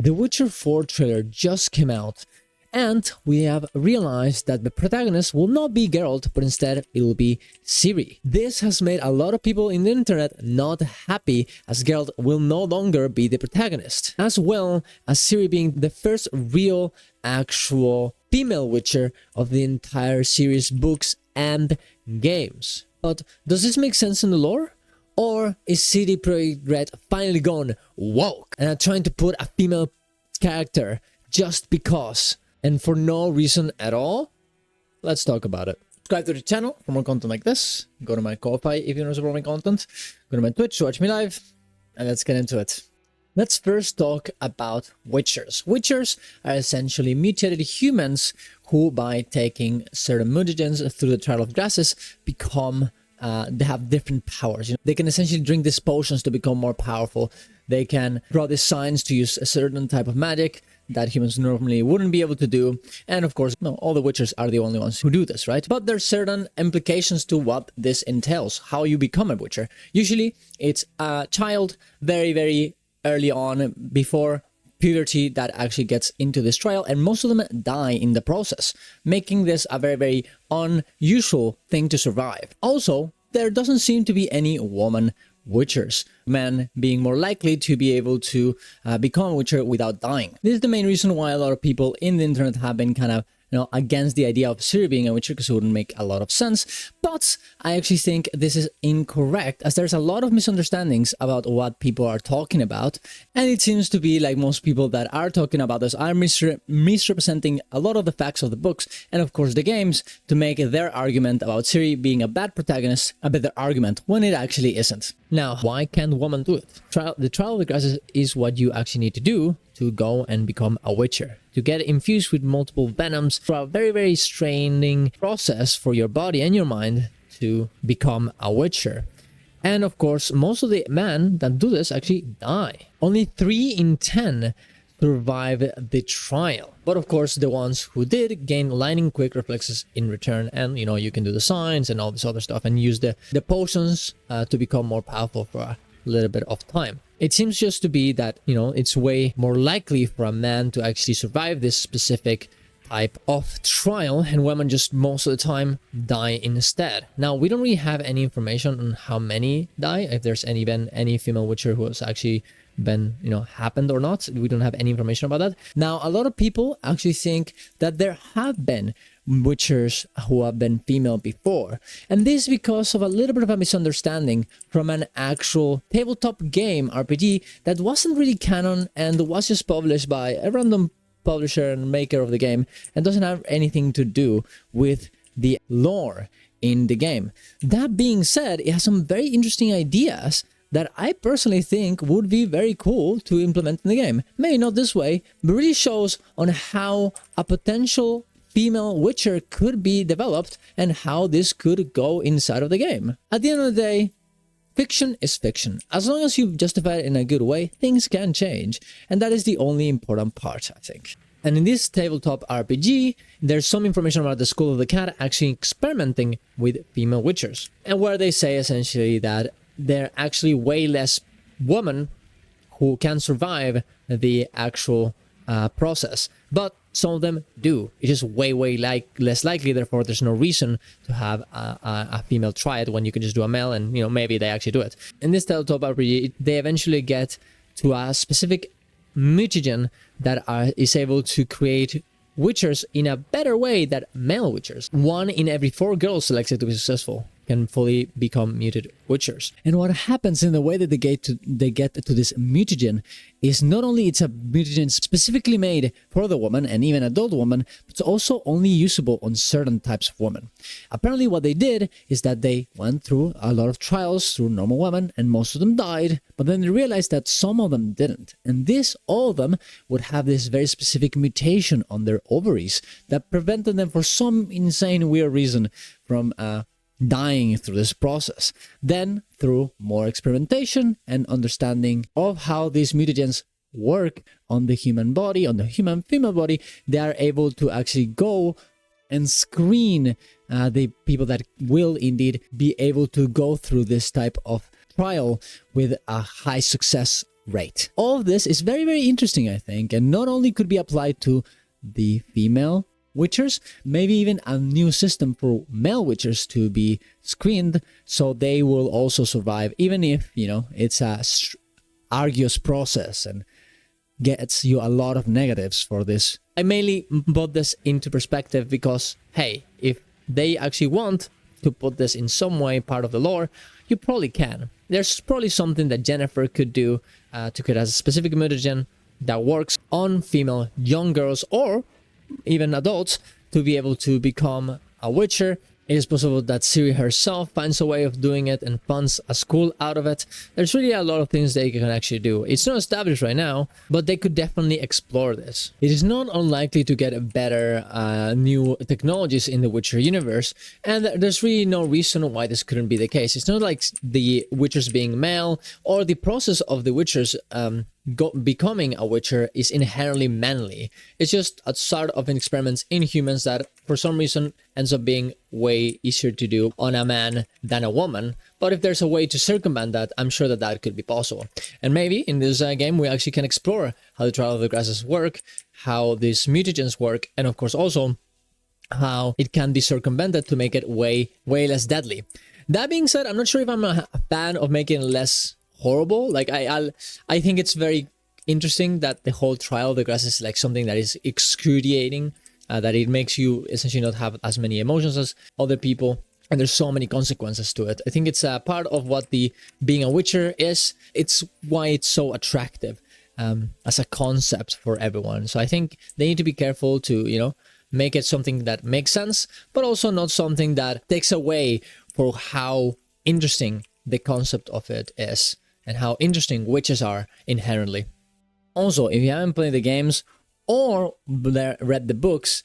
The Witcher 4 trailer just came out, and we have realized that the protagonist will not be Geralt, but instead it will be Ciri. This has made a lot of people in the internet not happy, as Geralt will no longer be the protagonist, as well as Ciri being the first real, actual female Witcher of the entire series books and games. But does this make sense in the lore? Or is CD Projekt Red finally gone woke and are trying to put a female character just because and for no reason at all? Let's talk about it. Subscribe to the channel for more content like this. Go to my Ko-Fi if you want to support my content. Go to my Twitch to watch me live. And let's get into it. Let's first talk about Witchers. Witchers are essentially mutated humans who, by taking certain mutagens through the trial of grasses, become they have different powers. They can essentially drink these potions to become more powerful. They can draw these signs to use a certain type of magic that humans normally wouldn't be able to do. And of course, no, all the Witchers are the only ones who do this, right? But there's certain implications to what this entails, how you become a Witcher. Usually, it's a child very, very early on, before puberty, that actually gets into this trial, and most of them die in the process, making this a very, very unusual thing to survive. Also, there doesn't seem to be any woman Witchers, men being more likely to be able to become a Witcher without dying. This is the main reason why a lot of people in the internet have been kind of against the idea of Ciri being a Witcher, because it wouldn't make a lot of sense. But I actually think this is incorrect, as there's a lot of misunderstandings about what people are talking about. And it seems to be like most people that are talking about this are misrepresenting a lot of the facts of the books and of course the games to make their argument about Ciri being a bad protagonist a better argument, when it actually isn't. Now, why can't women do it? The trial of the grasses is what you actually need to do to go and become a Witcher, to get infused with multiple venoms through a very, very straining process for your body and your mind to become a Witcher. And of course, most of the men that do this actually die. Only 3 in 10 survive the trial. But of course, the ones who did gain lightning quick reflexes in return, and you can do the signs and all this other stuff and use the potions to become more powerful for a little bit of time. It seems just to be that, it's way more likely for a man to actually survive this specific type of trial, and women just most of the time die instead. Now, we don't really have any information on how many die, if there's been any female Witcher who has actually been, happened or not. We don't have any information about that. Now, a lot of people actually think that there have been Witchers who have been female before, and this is because of a little bit of a misunderstanding from an actual tabletop game RPG that wasn't really canon and was just published by a random publisher and maker of the game, and doesn't have anything to do with the lore in the game. That being said, it has some very interesting ideas that I personally think would be very cool to implement in the game. Maybe not this way, but really shows on how a potential female Witcher could be developed and how this could go inside of the game. At the end of the day, fiction is fiction. As long as you justify it in a good way, things can change. And that is the only important part, I think. And in this tabletop RPG, there's some information about the School of the Cat actually experimenting with female Witchers. And where they say essentially that there are actually way less women who can survive the actual process. But some of them do. It's just way less likely. Therefore, there's no reason to have a female try it when you can just do a male, and maybe they actually do it. In this tabletop RPG, they eventually get to a specific mutagen that is able to create Witchers in a better way than male Witchers. 1 in every 4 girls selected to be successful can fully become muted Witchers. And what happens in the way that they get to this mutagen is not only it's a mutagen specifically made for the woman and even adult woman, but it's also only usable on certain types of women. Apparently what they did is that they went through a lot of trials through normal women, and most of them died, but then they realized that some of them didn't. And all of them would have this very specific mutation on their ovaries that prevented them for some insane weird reason from dying through this process. Then, through more experimentation and understanding of how these mutagens work on the human body, on the human female body, they are able to actually go and screen the people that will indeed be able to go through this type of trial with a high success rate. All of this is very, very interesting, I think, and not only could be applied to the female witchers, maybe even a new system for male witchers to be screened so they will also survive, even if, you know, it's a arduous process and gets you a lot of negatives for this. I mainly put this into perspective because, hey, if they actually want to put this in some way part of the lore, you probably can. There's probably something that Jennifer could do to create a specific mutagen that works on female young girls or even adults to be able to become a witcher. It is possible that Ciri herself finds a way of doing it and funds a school out of it. There's really a lot of things they can actually do. It's not established right now, but they could definitely explore this. It is not unlikely to get better new technologies in the Witcher universe, and there's really no reason why this couldn't be the case. It's not like the Witchers being male or the process of the Witchers becoming a Witcher is inherently manly. It's just a sort of an experiment in humans that for some reason ends up being way easier to do on a man than a woman. But if there's a way to circumvent that, I'm sure that that could be possible. And maybe in this game we actually can explore how the Trial of the Grasses work, how these mutagens work, and of course also how it can be circumvented to make it way less deadly. That being said, I'm not sure if I'm a fan of making it less horrible. Like I think it's very interesting that the whole Trial of the Grass is like something that is excruciating, that it makes you essentially not have as many emotions as other people, and there's so many consequences to it. I think it's a part of what the being a Witcher is. It's why it's so attractive as a concept for everyone. So I think they need to be careful to, you know, make it something that makes sense, but also not something that takes away for how interesting the concept of it is and how interesting witches are inherently. Also, if you haven't played the games or read the books,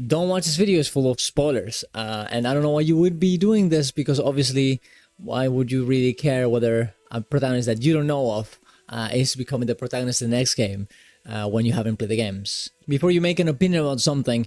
don't watch this video, it's full of spoilers. And I don't know why you would be doing this, because obviously, why would you really care whether a protagonist that you don't know of is becoming the protagonist in the next game when you haven't played the games? Before you make an opinion about something,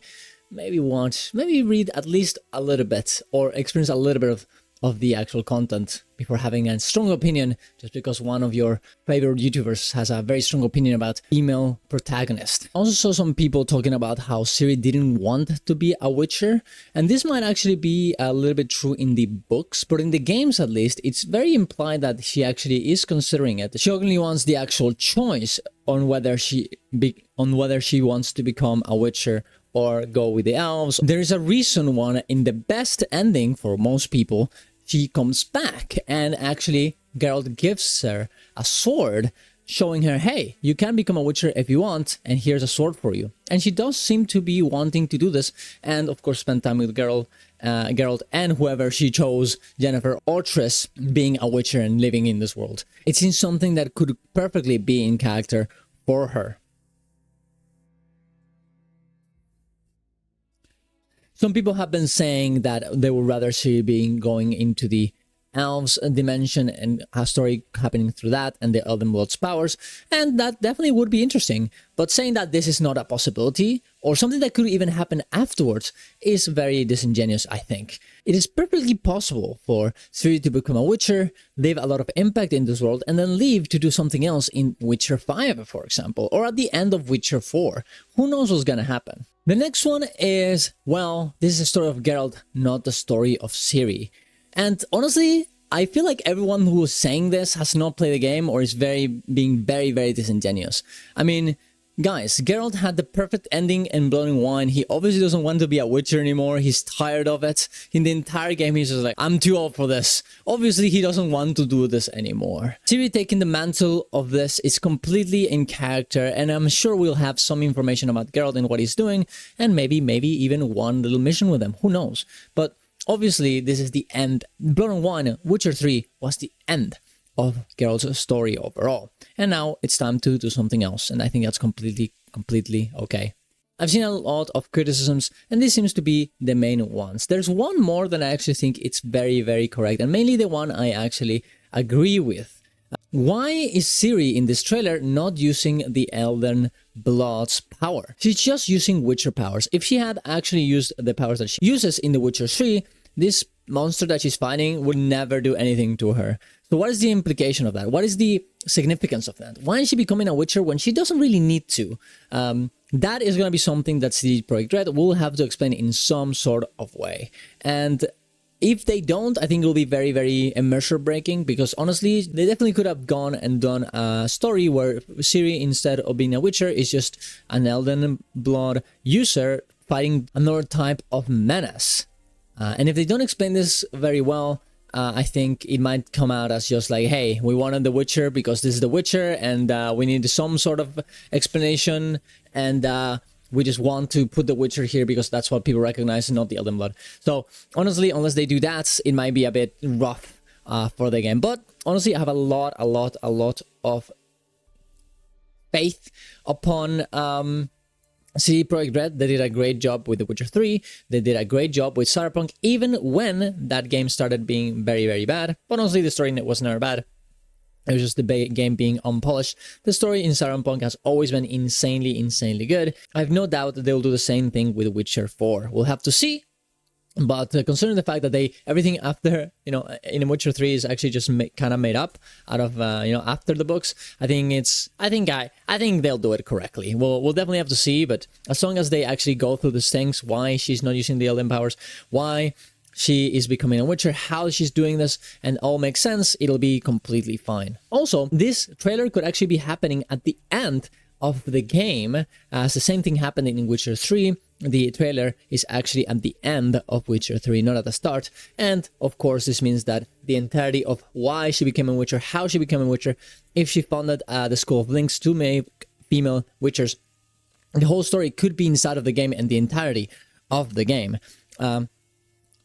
maybe read at least a little bit or experience a little bit of the actual content before having a strong opinion just because one of your favorite YouTubers has a very strong opinion about female protagonist. I also saw some people talking about how Ciri didn't want to be a Witcher, and this might actually be a little bit true in the books, but in the games at least, it's very implied that she actually is considering it. She only wants the actual choice on whether she wants to become a Witcher or go with the elves. There is a reason why in the best ending for most people, she comes back and actually Geralt gives her a sword showing her, hey, you can become a Witcher if you want, and here's a sword for you. And she does seem to be wanting to do this, and of course spend time with Geralt and whoever she chose, Jennifer or Triss, being a Witcher and living in this world. It seems something that could perfectly be in character for her. Some people have been saying that they would rather see being going into the elves dimension and a story happening through that and the Elven Lord's powers, and that definitely would be interesting. But saying that this is not a possibility or something that could even happen afterwards is very disingenuous, I think. It is perfectly possible for Ciri to become a Witcher, leave a lot of impact in this world, and then leave to do something else in Witcher 5, for example, or at the end of Witcher 4. Who knows what's gonna happen? The next one is, well, this is the story of Geralt, not the story of Ciri. And honestly, I feel like everyone who is saying this has not played the game or is being very, very disingenuous. I mean, guys, Geralt had the perfect ending in Blood and Wine. He obviously doesn't want to be a Witcher anymore. He's tired of it. In the entire game, he's just like, I'm too old for this. Obviously, he doesn't want to do this anymore. Ciri taking the mantle of this is completely in character, and I'm sure we'll have some information about Geralt and what he's doing, and maybe even one little mission with him. Who knows? But obviously, this is the end. Blood and Wine, Witcher 3 was the end of Geralt's story overall. And now it's time to do something else, and I think that's completely okay. I've seen a lot of criticisms, and this seems to be the main ones. There's one more that I actually think it's very, very correct, and mainly the one I actually agree with. Why is Ciri in this trailer not using the Elven Blood's power? She's just using Witcher powers. If she had actually used the powers that she uses in The Witcher 3, this monster that she's fighting would never do anything to her. So what is the implication of that? What is the significance of that? Why is she becoming a Witcher when she doesn't really need to? That is going to be something that CD Projekt Red will have to explain in some sort of way. And if they don't, I think it'll be very, very immersion breaking, because honestly, they definitely could have gone and done a story where Ciri, instead of being a Witcher, is just an Elden Blood user fighting another type of menace. And if they don't explain this very well, I think it might come out as just like, hey, we wanted The Witcher because this is The Witcher, and we need some sort of explanation, and we just want to put The Witcher here because that's what people recognize and not the Elden Blood. So honestly, unless they do that, it might be a bit rough for the game. But honestly, I have a lot of faith upon CD Projekt Red. They did a great job with The Witcher 3. They did a great job with Cyberpunk, even when that game started being very, very bad. But honestly, the story was never bad. It was just the game being unpolished. The story in Cyberpunk has always been insanely good. I have no doubt that they'll do the same thing with Witcher 4. We'll have to see. But considering the fact that everything after, in Witcher 3 is actually just kind of made up out of, after the books, I think they'll do it correctly. We'll definitely have to see, but as long as they actually go through these things, why she's not using the Elden powers, why she is becoming a Witcher, how she's doing this, and all makes sense, it'll be completely fine. Also, this trailer could actually be happening at the end of the game, as the same thing happened in Witcher 3. The trailer is actually at the end of Witcher 3, not at the start. And of course, this means that the entirety of why she became a Witcher, how she became a Witcher, if she founded the School of Links to make female Witchers, the whole story could be inside of the game and the entirety of the game.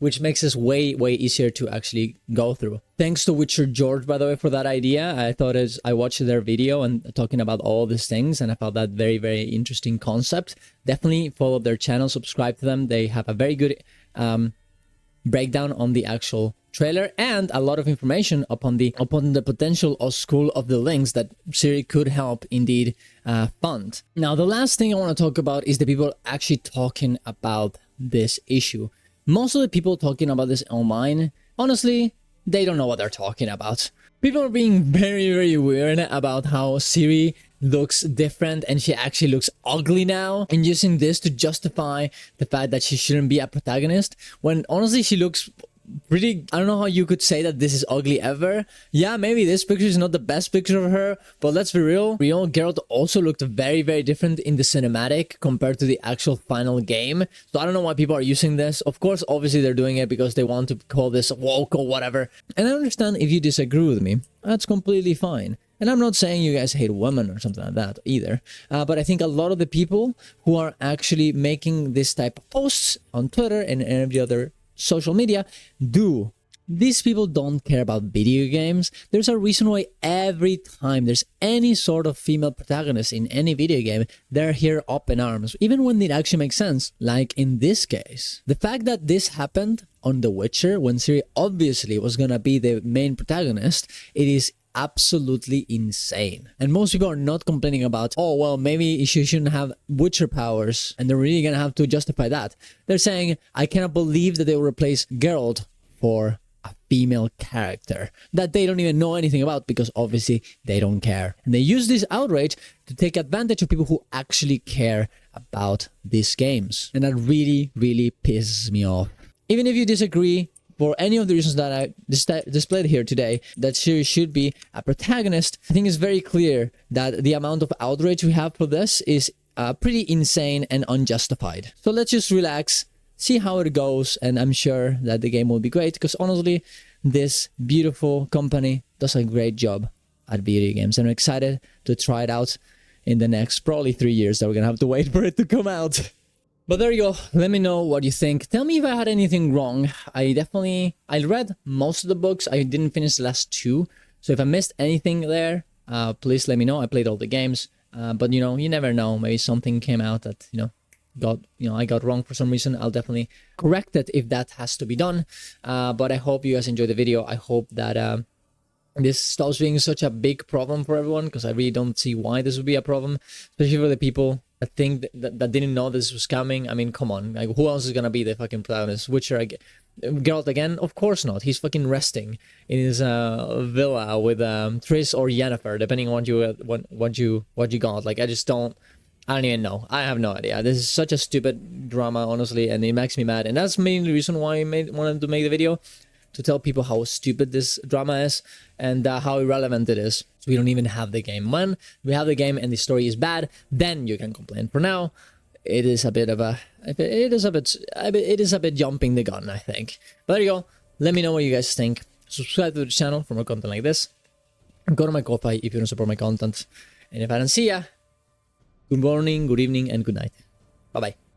Which makes this way easier to actually go through. Thanks to Witcher George, by the way, for that idea. I watched their video and talking about all these things, and I found that very interesting concept. Definitely follow their channel, subscribe to them. They have a very good breakdown on the actual trailer and a lot of information upon the potential of School of the Links that Ciri could help indeed fund. Now, the last thing I want to talk about is the people actually talking about this issue. Most of the people talking about this online, honestly, they don't know what they're talking about. People are being very weird about how Ciri looks different and she actually looks ugly now, and using this to justify the fact that she shouldn't be a protagonist, when honestly she looks pretty. I don't know how you could say that this is ugly ever. Yeah, maybe this picture is not the best picture of her, but let's be real. Geralt also looked very different in the cinematic compared to the actual final game. So I don't know why people are using this. Of course, obviously they're doing it because they want to call this woke or whatever. And I understand if you disagree with me. That's completely fine. And I'm not saying you guys hate women or something like that either. But I think a lot of the people who are actually making this type of posts on Twitter and every other social media do. These people don't care about video games. There's a reason why every time there's any sort of female protagonist in any video game, they're here up in arms, even when it actually makes sense, like in this case. The fact that this happened on The Witcher, when Ciri obviously was gonna be the main protagonist, it is absolutely insane. And most people are not complaining about, oh, well, maybe she shouldn't have Witcher powers, and they're really gonna have to justify that. They're saying, I cannot believe that they will replace Geralt for a female character that they don't even know anything about, because obviously they don't care. And they use this outrage to take advantage of people who actually care about these games. And that really pisses me off. Even if you disagree, for any of the reasons that I displayed here today, that she should be a protagonist, I think it's very clear that the amount of outrage we have for this is pretty insane and unjustified. So let's just relax, see how it goes, and I'm sure that the game will be great, because honestly, this beautiful company does a great job at video games, and I'm excited to try it out in the next probably 3 years that we're gonna have to wait for it to come out. But there you go. Let me know what you think. Tell me if I had anything wrong. I read most of the books. I didn't finish the last 2. So if I missed anything there, please let me know. I played all the games. But you never know. Maybe something came out that, I got wrong for some reason. I'll definitely correct it if that has to be done. But I hope you guys enjoyed the video. I hope that this stops being such a big problem for everyone, because I really don't see why this would be a problem, especially for the people that think that didn't know this was coming. I mean, come on, like, who else is gonna be the fucking protagonist? Witcher, Geralt again? Of course not. He's fucking resting in his villa with Triss or Yennefer, depending on what you got. Like, I don't even know. I have no idea. This is such a stupid drama, honestly, and it makes me mad. And that's mainly the reason why I wanted to make the video, to tell people how stupid this drama is and how irrelevant it is. So we don't even have the game. When we have the game and the story is bad, then you can complain. For now, it is a bit jumping the gun, I think. But there you go. Let me know what you guys think. Subscribe to the channel for more content like this. Go to my Ko-Fi if you don't support my content. And if I don't see ya, good morning, good evening, and good night. Bye bye.